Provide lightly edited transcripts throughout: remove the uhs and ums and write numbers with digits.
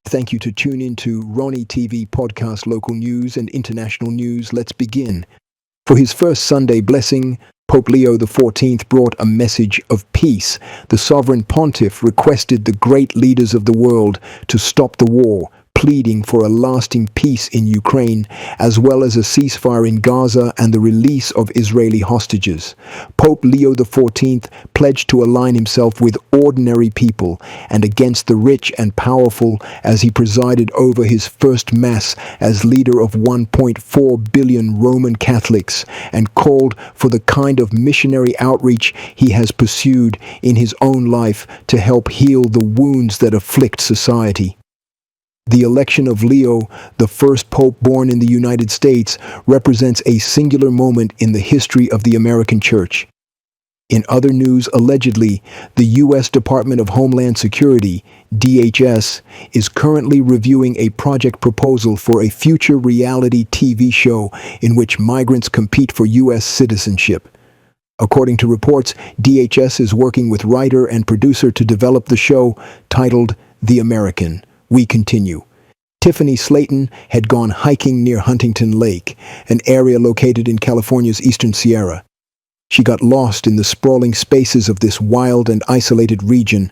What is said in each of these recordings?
Thank you to tune in to Rony TV podcast, local news and international news. Let's begin. For his first Sunday blessing, Pope Leo XIV brought a message of peace. The sovereign pontiff requested the great leaders of the world to stop the war, pleading for a lasting peace in Ukraine, as well as a ceasefire in Gaza and the release of Israeli hostages. Pope Leo XIV pledged to align himself with ordinary people and against the rich and powerful as he presided over his first Mass as leader of 1.4 billion Roman Catholics, and called for the kind of missionary outreach he has pursued in his own life to help heal the wounds that afflict society. The election of Leo, the first pope born in the United States, represents a singular moment in the history of the American Church. In other news, allegedly, the U.S. Department of Homeland Security, DHS, is currently reviewing a project proposal for a future reality TV show in which migrants compete for U.S. citizenship. According to reports, DHS is working with writer and producer to develop the show, titled The American. We continue. Tiffany Slayton had gone hiking near Huntington Lake, an area located in California's Eastern Sierra. She got lost in the sprawling spaces of this wild and isolated region.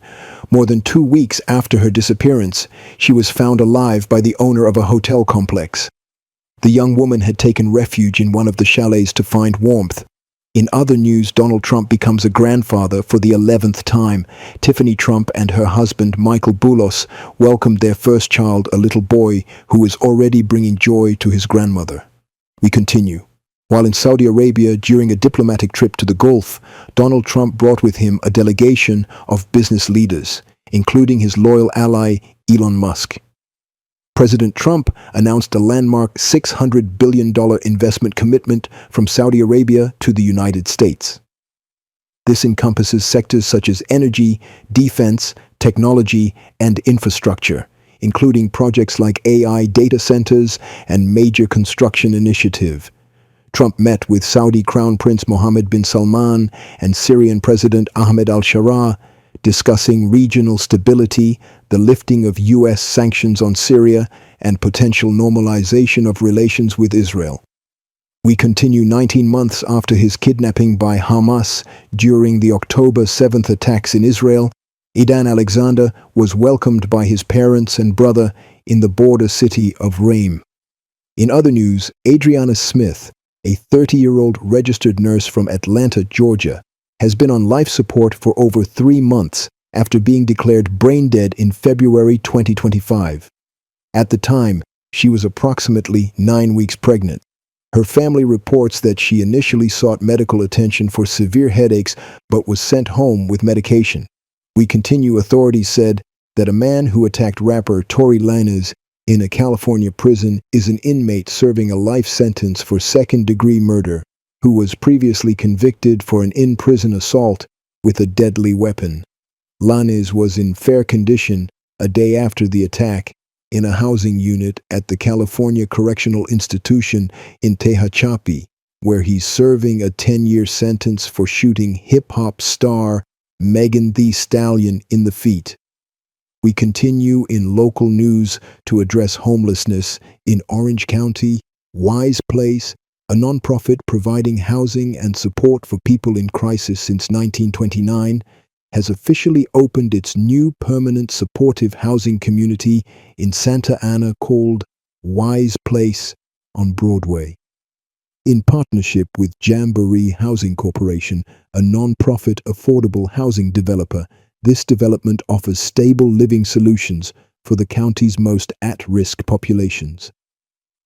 More than 2 weeks after her disappearance, she was found alive by the owner of a hotel complex. The young woman had taken refuge in one of the chalets to find warmth. In other news, Donald Trump becomes a grandfather for the 11th time. Tiffany Trump and her husband, Michael Boulos, welcomed their first child, a little boy, who is already bringing joy to his grandmother. We continue. While in Saudi Arabia during a diplomatic trip to the Gulf, Donald Trump brought with him a delegation of business leaders, including his loyal ally, Elon Musk. President Trump announced a landmark $600 billion investment commitment from Saudi Arabia to the United States. This encompasses sectors such as energy, defense, technology, and infrastructure, including projects like AI data centers and major construction initiative. Trump met with Saudi Crown Prince Mohammed bin Salman and Syrian President Ahmed al-Sharaa, discussing regional stability, the lifting of U.S. sanctions on Syria, and potential normalization of relations with Israel. We continue 19 months after his kidnapping by Hamas during the October 7th attacks in Israel. Idan Alexander was welcomed by his parents and brother in the border city of Raim. In other news, Adriana Smith, a 30-year-old registered nurse from Atlanta, Georgia, has been on life support for over 3 months after being declared brain dead in February 2025. At the time, she was approximately 9 weeks pregnant. Her family reports that she initially sought medical attention for severe headaches but was sent home with medication. We continue. Authorities said that a man who attacked rapper Tory Lanez in a California prison is an inmate serving a life sentence for second-degree murder, who was previously convicted for an in-prison assault with a deadly weapon. Lanez was in fair condition a day after the attack in a housing unit at the California Correctional Institution in Tehachapi, where he's serving a 10-year sentence for shooting hip-hop star Megan Thee Stallion in the feet. We continue in local news to address homelessness in Orange County. Wise Place, a nonprofit providing housing and support for people in crisis since 1929, has officially opened its new permanent supportive housing community in Santa Ana called Wise Place on Broadway. In partnership with Jamboree Housing Corporation, a nonprofit affordable housing developer, this development offers stable living solutions for the county's most at-risk populations.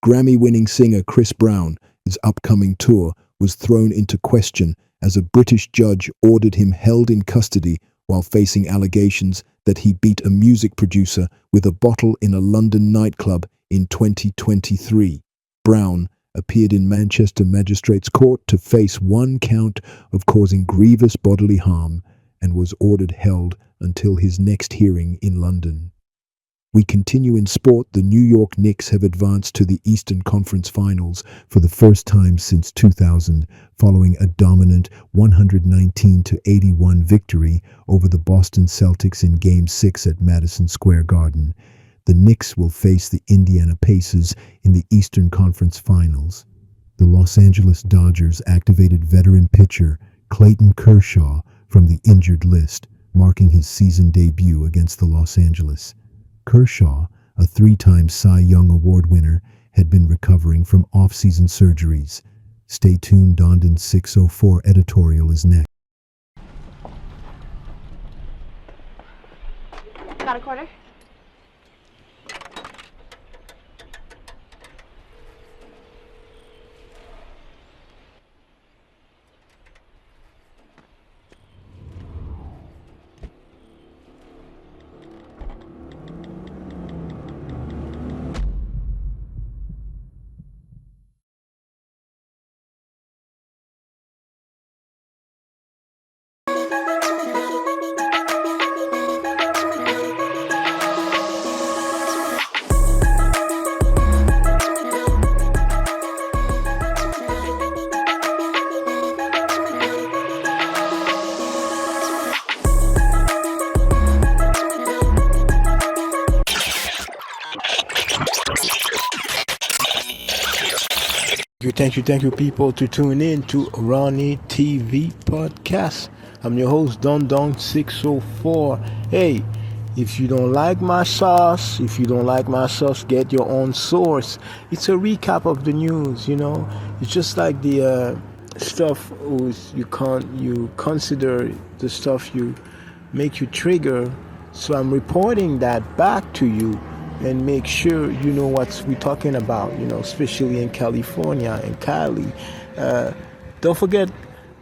Grammy-winning singer Chris Brown's upcoming tour was thrown into question as a British judge ordered him held in custody while facing allegations that he beat a music producer with a bottle in a London nightclub in 2023. Brown appeared in Manchester Magistrates Court to face 1 count of causing grievous bodily harm and was ordered held until his next hearing in London. We continue in sport. The New York Knicks have advanced to the Eastern Conference Finals for the first time since 2000, following a dominant 119-81 victory over the Boston Celtics in Game 6 at Madison Square Garden. The Knicks will face the Indiana Pacers in the Eastern Conference Finals. The Los Angeles Dodgers activated veteran pitcher Clayton Kershaw from the injured list, marking his season debut against the Los Angeles. Kershaw, a three-time Cy Young Award winner, had been recovering from off-season surgeries. Stay tuned. Dondon 604 editorial is next. Got a quarter? Thank you, people, to tune in to Rony TV podcast. I'm your host, Don 604. Hey, if you don't like my sauce, get your own source. It's a recap of the news, It's just like the stuff you consider the stuff you make you trigger. So I'm reporting that back to you and make sure you know what we're talking about, especially in California and Cali. Don't forget,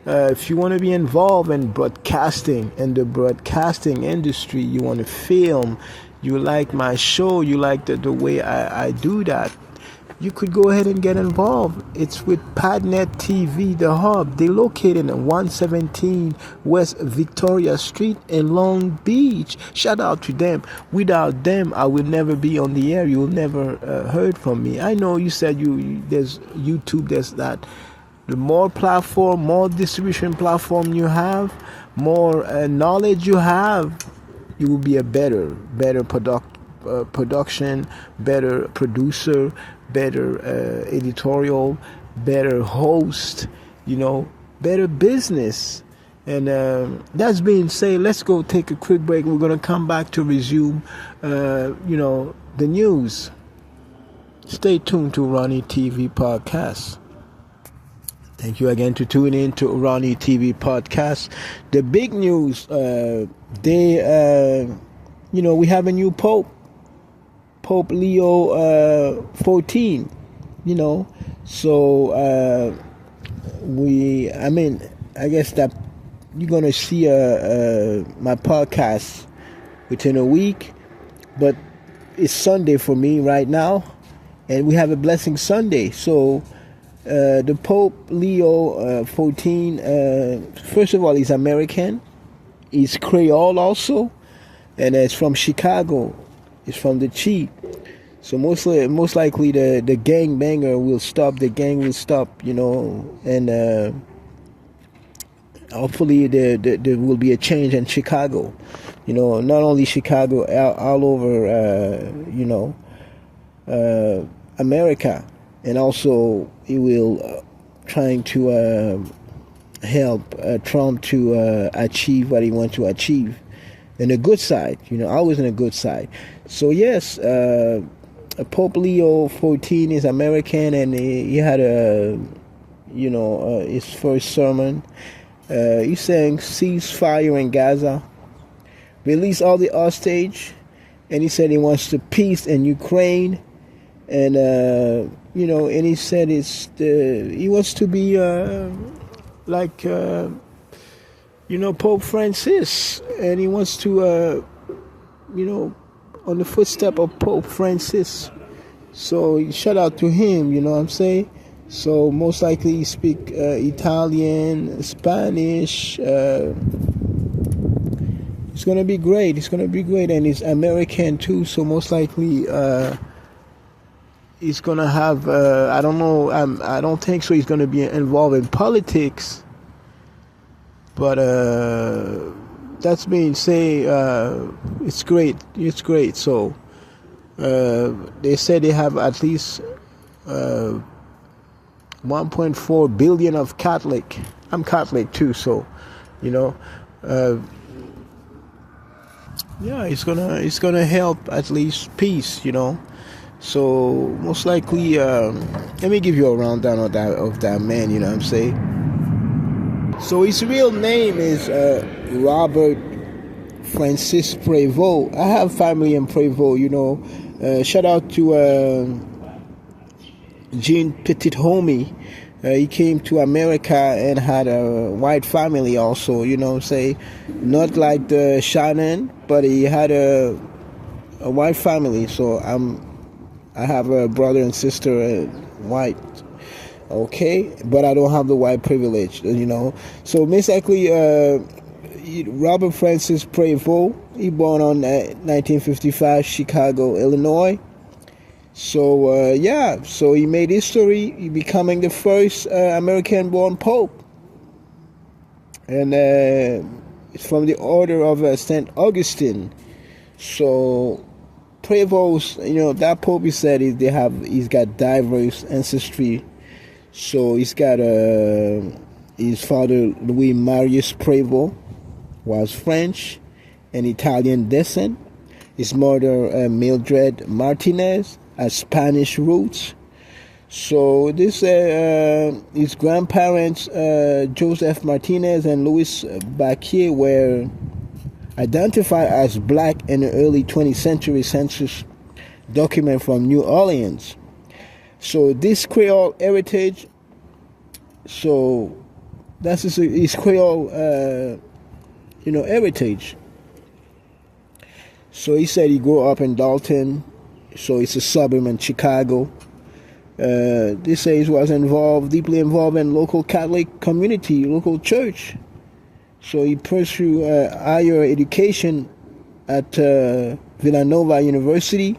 if you want to be involved in broadcasting, in the broadcasting industry, you want to film, you like my show, you like the way I do that, you could go ahead and get involved. It's with Padnet TV, the hub. They're located in 117 West Victoria Street in Long Beach. Shout out to them. Without them, I will never be on the air. You'll never heard from me. I know you said there's YouTube, there's that. The more platform, more distribution platform you have, more knowledge you have, you will be a better production, better producer, better editorial, better host, better business. And that's being said, let's go take a quick break. We're going to come back to resume, the news. Stay tuned to Rony TV podcast. Thank you again to tune in to Rony TV podcast. The big news, we have a new Pope Leo 14, so I guess that you're going to see my podcast within a week, but it's Sunday for me right now, and we have a Blessing Sunday. So the Pope Leo 14, first of all, he's American, he's Creole also, and it's from Chicago. It's from the Chief. So most likely the gangbanger will stop. The gang will stop, and hopefully there will be a change in Chicago. Not only Chicago, all over, America, and also it will trying to help Trump to achieve what he wants to achieve. In a good side, always in a good side. So yes, Pope Leo 14 is American, and he had his first sermon. He's saying ceasefire in Gaza, release all the hostage, and he said he wants the peace in Ukraine, and and he said he wants to be like. Pope Francis, and he wants to, on the footstep of Pope Francis. So shout out to him, you know what I'm saying? So most likely he speak Italian, Spanish. It's gonna be great. And he's American too. So most likely he's gonna have. I don't know. I don't think so. He's gonna be involved in politics. But that's being said, it's great. So They said they have at least 1.4 billion of Catholic. I'm Catholic too, so yeah, it's gonna help at least peace. So most likely, let me give you a rundown of that man. You know what I'm saying? So his real name is Robert Francis Prévost. I have family in Prévost. Shout out to Jean Petit Homie. He came to America and had a white family also. Not like the Shannon, but he had a white family. So I have a brother and sister white. Okay, but I don't have the white privilege, So basically, Robert Francis Prévost, he born on 1955, Chicago, Illinois. So so he made history, becoming the first American-born pope, and it's from the order of Saint Augustine. So Prévost, that pope, he said he's got diverse ancestry. So he's got his father Louis Marius Prévost was French and Italian descent. His mother Mildred Martinez has Spanish roots. So this his grandparents Joseph Martinez and Louis Baquier were identified as black in the early 20th century census document from New Orleans. So this Creole heritage, so that's his Creole, heritage. So he said he grew up in Dalton, so it's a suburb in Chicago. They say he was deeply involved in local Catholic community, local church. So he pursued higher education at Villanova University,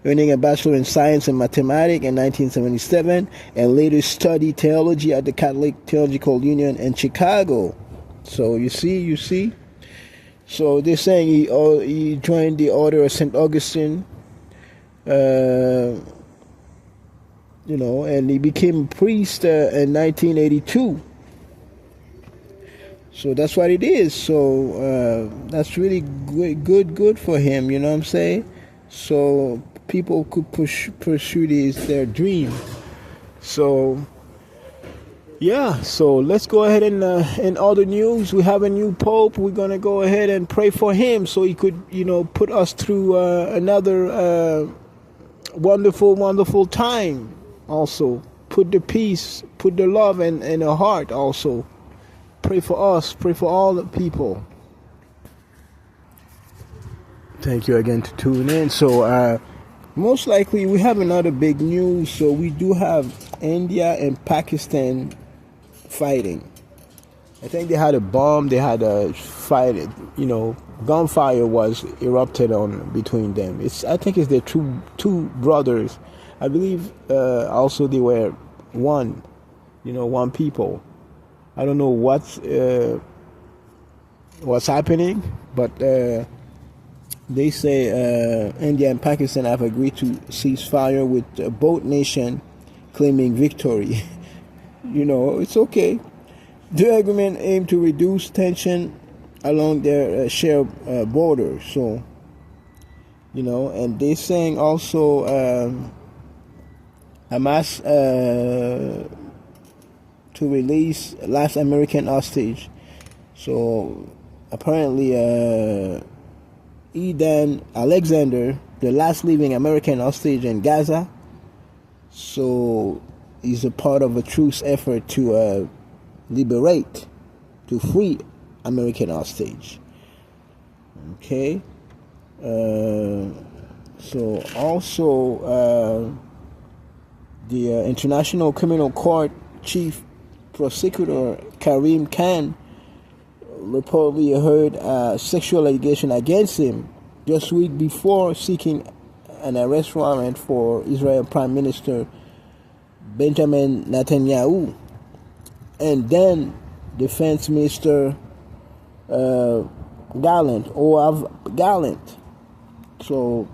earning a Bachelor in Science and Mathematics in 1977, and later studied theology at the Catholic Theological Union in Chicago. So you see. So they're saying he joined the Order of St. Augustine, and he became a priest in 1982. So that's what it is. So that's really good for him. You know what I'm saying? So people could pursue their dream. So yeah, so let's go ahead and in other news, we have a new pope. We're gonna go ahead and pray for him so he could put us through another wonderful time. Also put the peace, put the love in our heart. Also pray for us, pray for all the people. Thank you again to tune in. So most likely we have another big news. So we do have India and Pakistan fighting. I think they had a bomb, they had a fight, gunfire was erupted on between them. I think it's their two brothers. I believe also they were one people. I don't know what's happening, but they say India and Pakistan have agreed to cease fire with both nations claiming victory. It's okay. The agreement aimed to reduce tension along their shared border. So, and they're saying also Hamas to release last American hostage. So apparently Eden Alexander, the last living American hostage in Gaza, so he's a part of a truce effort to free American hostage. Okay. So also the International Criminal Court Chief Prosecutor Karim Khan reportedly heard a sexual allegation against him just a week before seeking an arrest warrant for Israel Prime Minister Benjamin Netanyahu, and then Defense Minister Gallant. So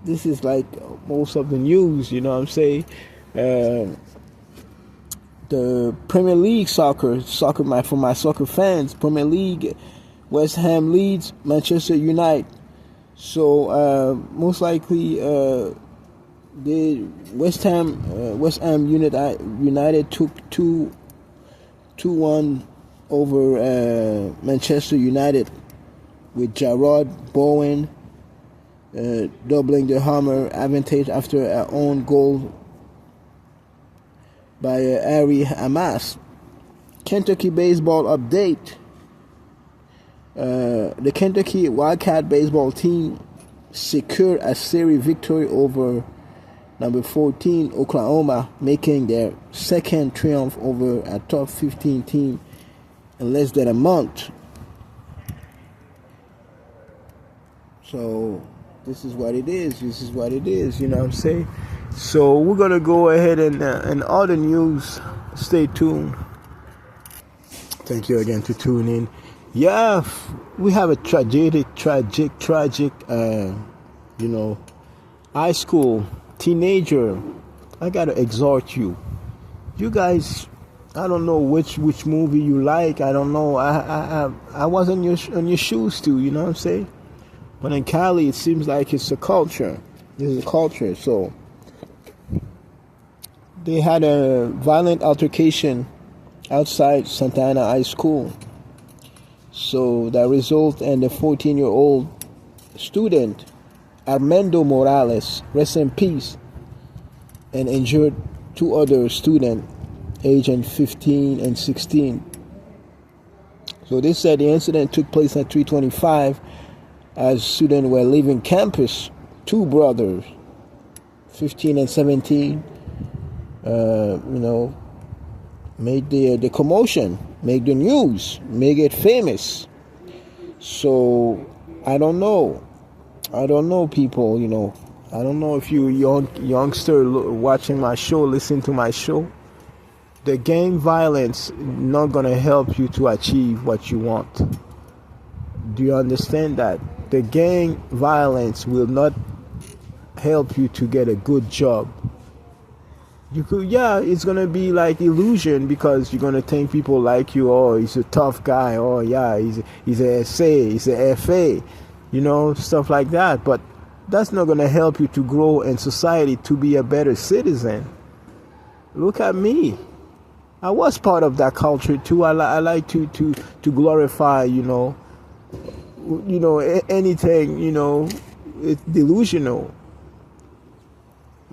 this is like most of the news, you know what I'm saying? The Premier League soccer for my soccer fans, Premier League, West Ham leads Manchester United. So most likely the West Ham United took 2-1 over Manchester United, with Jarrod Bowen doubling the Hammer advantage after an own goal by Ari Hamas. Kentucky baseball update. The Kentucky Wildcat baseball team secured a series victory over number 14 Oklahoma, making their second triumph over a top 15 team in less than a month. So this is what it is. You know what I'm saying? So we're gonna go ahead and all the news. Stay tuned. Thank you again to tune in. Yeah, we have a tragic, high school teenager. I gotta exhort you. You guys, I don't know which movie you like. I don't know. I was on your shoes too. You know what I'm saying? But in Cali, it seems like it's a culture. There's a culture. So they had a violent altercation outside Santa Ana High School. So that resulted in the 14-year-old student, Armando Morales, rest in peace, and injured two other students, aged 15 and 16. So they said the incident took place at 3:25 as students were leaving campus. Two brothers, 15 and 17, made the commotion, make the news, make it famous. So I don't know, people. I don't know if you youngster watching my show, listen to my show. The gang violence not gonna help you to achieve what you want. Do you understand that? The gang violence will not help you to get a good job. It's gonna be like illusion, because you're gonna think people like you. Oh, he's a tough guy. Oh yeah, he's a SA, he's a FA, stuff like that. But that's not gonna help you to grow in society, to be a better citizen. Look at me. I was part of that culture too. I like to glorify, anything, it's delusional.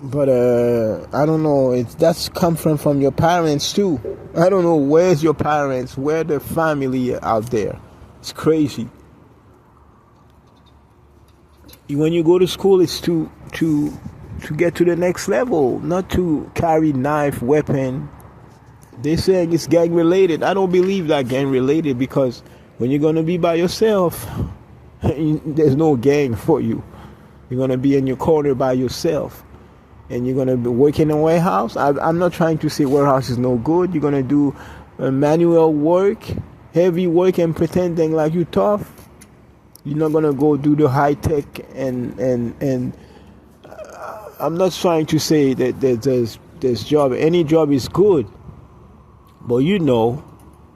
But I don't know. That's come from your parents too. I don't know, where's your parents, where the family out there. It's crazy. When you go to school, it's to get to the next level, not to carry knife, weapon. They're saying it's gang related. I don't believe that gang related, because when you're gonna be by yourself, there's no gang for you. You're gonna be in your corner by yourself. And you're going to be working in a warehouse. I'm not trying to say warehouse is no good. You're going to do manual work, heavy work, and pretending like you're tough. You're not going to go do the high tech. And I'm not trying to say that there's job. Any job is good. But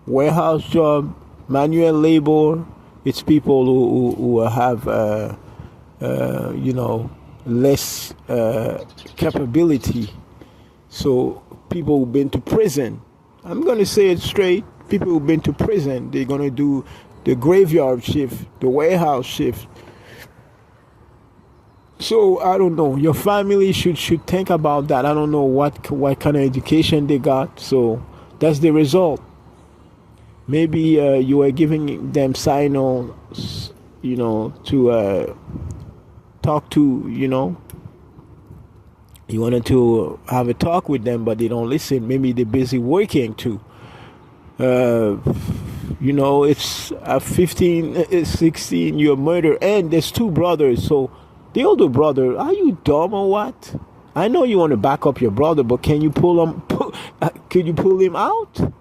warehouse job, manual labor, it's people who have, less capability. So people who've been to prison, I'm going to say it straight, people who've been to prison, they're going to do the graveyard shift, the warehouse shift. So I don't know, your family should think about that. I don't know what kind of education they got. So that's the result. Maybe you are giving them signals, to talk to, you wanted to have a talk with them, but they don't listen. Maybe they're busy working too. It's a 15, 16 year murder, and there's two brothers. So the older brother, are you dumb or what? I know you want to back up your brother, but can you could you pull him out?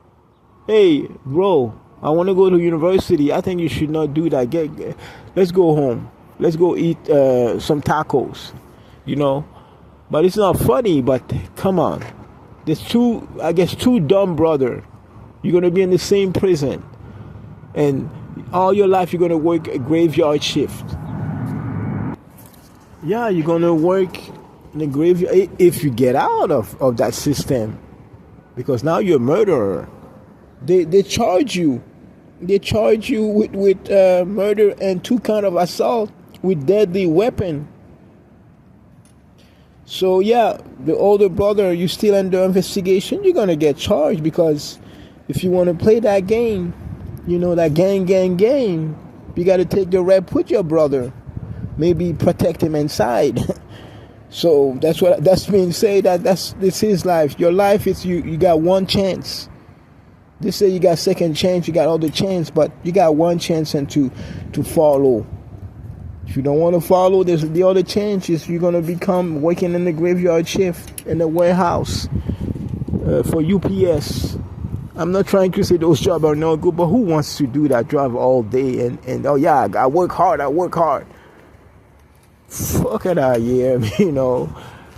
Hey, bro, I want to go to university. I think you should not do that. Let's go home. Let's go eat some tacos. you know. But it's not funny, but come on. There's two dumb brother. You're going to be in the same prison. And all your life you're going to work a graveyard shift. Yeah, you're going to work in the graveyard if you get out of that system. Because now you're a murderer. They charge you. They charge you with murder and 2 counts of assault with deadly weapon. So yeah, the older brother, you still under investigation, you're going to get charged, because if you want to play that game, you know, that gang game, you got to take the rep with your brother. Maybe protect him inside. So that's being said, this is life. Your life is you got one chance. They say you got second chance, you got other chance, but you got one chance and to follow. If you don't want to follow, there's the other chance is you're gonna become working in the graveyard shift in the warehouse for UPS. I'm not trying to say those jobs are no good, but who wants to do that job all day and oh yeah, I work hard. Fuck it out, yeah, you know.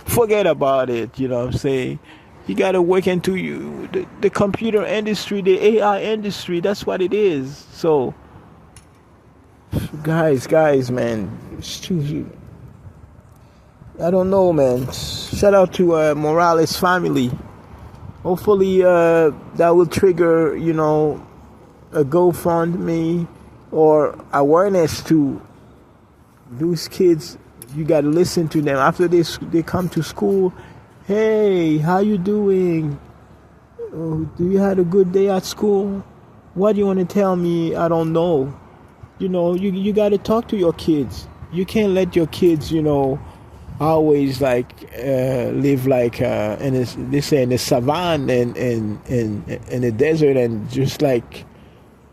Forget about it, you know what I'm saying? You gotta work into the computer industry, the AI industry. That's what it is. So, guys, man, I don't know, man. Shout out to Morales' family. Hopefully, that will trigger, you know, a GoFundMe or awareness to those kids. You got to listen to them after they come to school. Hey, how you doing? Oh, do you had a good day at school? What do you want to tell me? I don't know. You know, you got to talk to your kids. You can't let your kids, you know, always like live like in the savannah and in the desert, and just like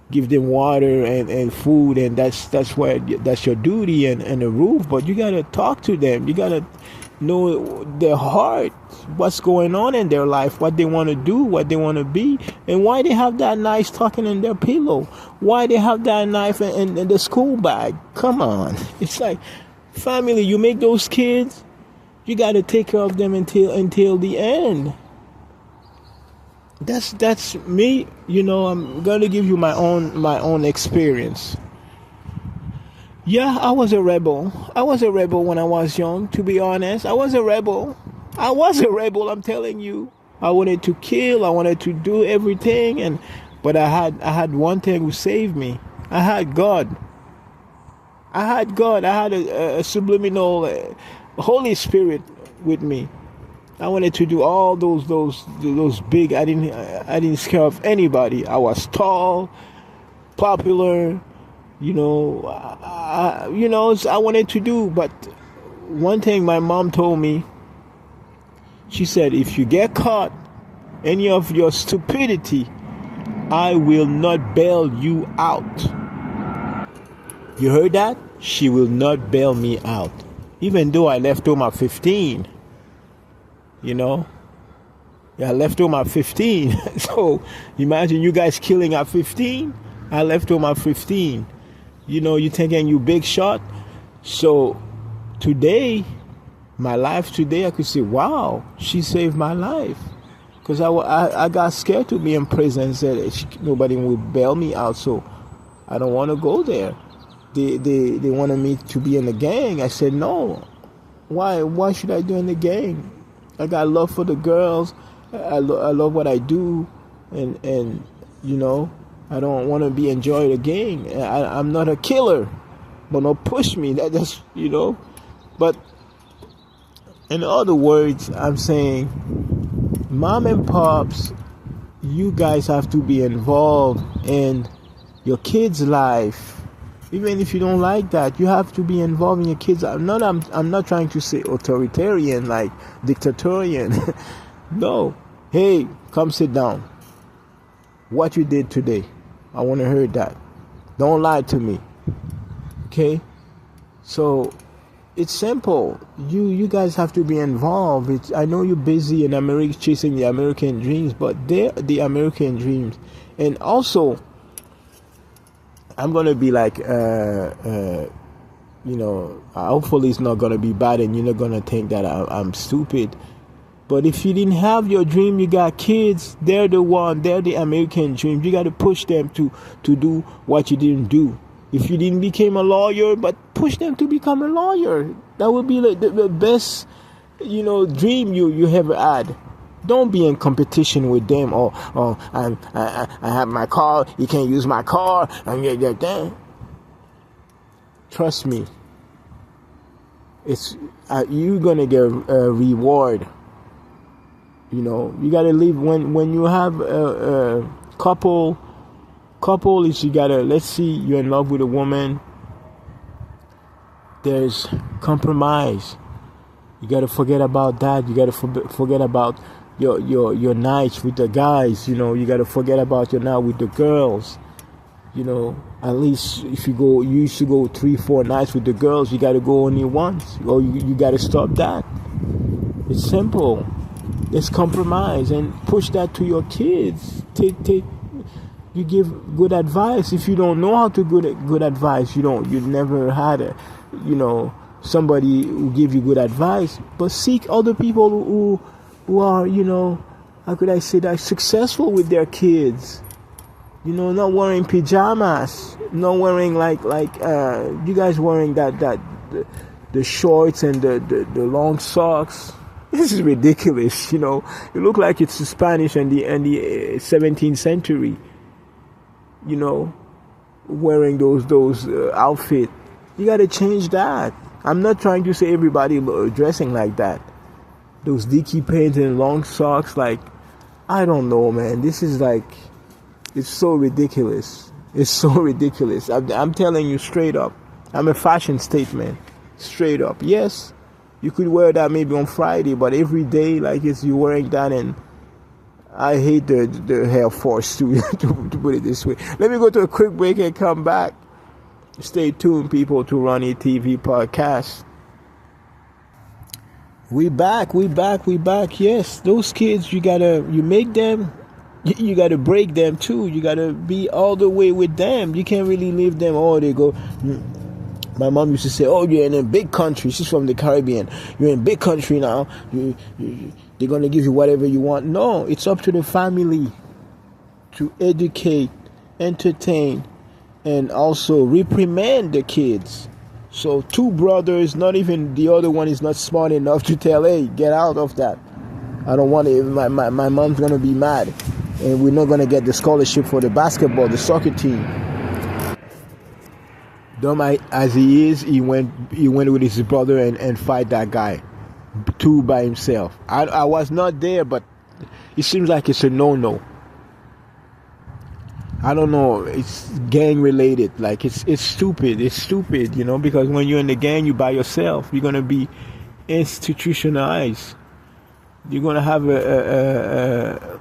give them water and food, and that's your duty and a roof. But you gotta talk to them. You gotta know their heart, what's going on in their life, what they want to do, what they want to be, and why they have that knife talking in their pillow, why they have that knife in the school bag. Come on, it's like family. You make those kids, you gotta take care of them until the end. That's me, you know. I'm gonna give you my own experience. Yeah, I was a rebel when I was young, to be honest. I was a rebel, I'm telling you. I wanted to kill, I wanted to do everything, but I had one thing who saved me. I had God. I had a subliminal Holy Spirit with me. I wanted to do all those big. I didn't scare off anybody. I was tall, popular, you know. I wanted to do. But one thing my mom told me, she said, if you get caught any of your stupidity, I will not bail you out. You heard that? She will not bail me out, even though I left home at 15. You know, yeah, I left home at 15. So imagine you guys killing at 15. I left home at 15. You know, you thinking you big shot. So today, my life today, I could say, wow, she saved my life. Because I got scared to be in prison and said nobody will bail me out. So I don't want to go there. They wanted me to be in the gang. I said, no. Why should I do in the gang? I got love for the girls. I love what I do, and you know, I don't want to be enjoying the game. I'm not a killer, but don't push me. That's you know. But in other words, I'm saying, mom and pops, you guys have to be involved in your kids' life. Even if you don't like that, you have to be involved in your kids. I'm not trying to say authoritarian, like dictatorial. No. Hey, come sit down. What you did today, I want to hear that. Don't lie to me. Okay? So it's simple. You guys have to be involved. I know you're busy in America chasing the American dreams, but they're the American dreams. And also, I'm gonna be like hopefully it's not gonna be bad, and you're not gonna think that I'm stupid. But if you didn't have your dream, you got kids. They're the American dream. You got to push them to do what you didn't do. If you didn't become a lawyer, but push them to become a lawyer. That would be the best, dream you ever had. Don't be in competition with them. I have my car. You can't use my car. Trust me. It's you're gonna get a reward. You gotta live when you have a couple is you gotta, let's see, you're in love with a woman. There's compromise. You gotta forget about that. You gotta forget about your nights with the guys. You gotta forget about your night with the girls. At least if you used to go 3-4 nights with the girls, you gotta go only once, or you gotta stop that. It's simple. Let's compromise and push that to your kids. You give good advice. If you don't know how to give good advice, you never had somebody who give you good advice. But seek other people who are, how could I say that, successful with their kids. Not wearing pajamas, not wearing like you guys wearing that the shorts and the long socks. This is ridiculous. You look like it's the Spanish and the 17th century. Wearing those outfits. You got to change that. I'm not trying to say everybody dressing like that. Those dicky pants and long socks, I don't know, man. This is it's so ridiculous. It's so ridiculous. I'm telling you straight up. I'm a fashion statement. Straight up. Yes, you could wear that maybe on Friday, but every day, you're wearing that, and I hate the Air Force to put it this way. Let me go to a quick break and come back. Stay tuned, people, to Rony TV podcast. We back. Yes, those kids, you make them, you gotta break them too. You gotta be all the way with them. You can't really leave them. They go. My mom used to say, you're in a big country. She's from the Caribbean. You're in a big country now. They're going to give you whatever you want. No, it's up to the family to educate, entertain, and also reprimand the kids. So 2 brothers, not even the other one is not smart enough to tell, hey, get out of that. I don't want it. My mom's going to be mad. And we're not going to get the scholarship for the soccer team. Dumb as he is, he went with his brother and fight that guy 2 by himself. I was not there, but it seems like it's a no-no. I don't know. It's gang related. It's stupid. It's stupid, because when you're in the gang, you're by yourself. You're gonna be institutionalized. You're gonna have a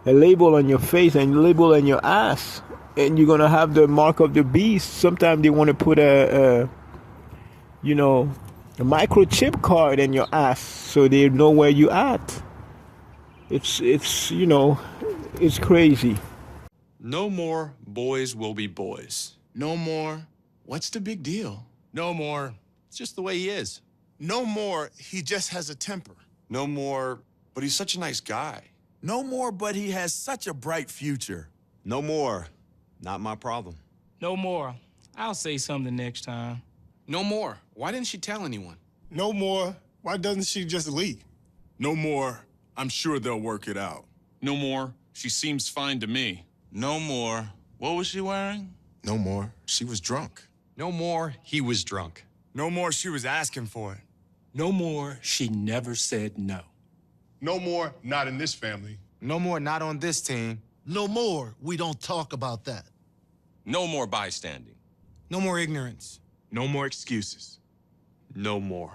label on your face and a label on your ass. And you're gonna have the mark of the beast. Sometimes they want to put a microchip card in your ass so they know where you at. It's crazy. No more boys will be boys. No more. What's the big deal? No more. It's just the way he is. No more. He just has a temper. No more. But he's such a nice guy. No more, but he has such a bright future. No more. Not my problem. No more. I'll say something next time. No more. Why didn't she tell anyone? No more. Why doesn't she just leave? No more. I'm sure they'll work it out. No more. She seems fine to me. No more. What was she wearing? No more. She was drunk. No more. He was drunk. No more. She was asking for it. No more. She never said no. No more. Not in this family. No more. Not on this team. No more. We don't talk about that. No more bystanding. No more ignorance. No more excuses. No more.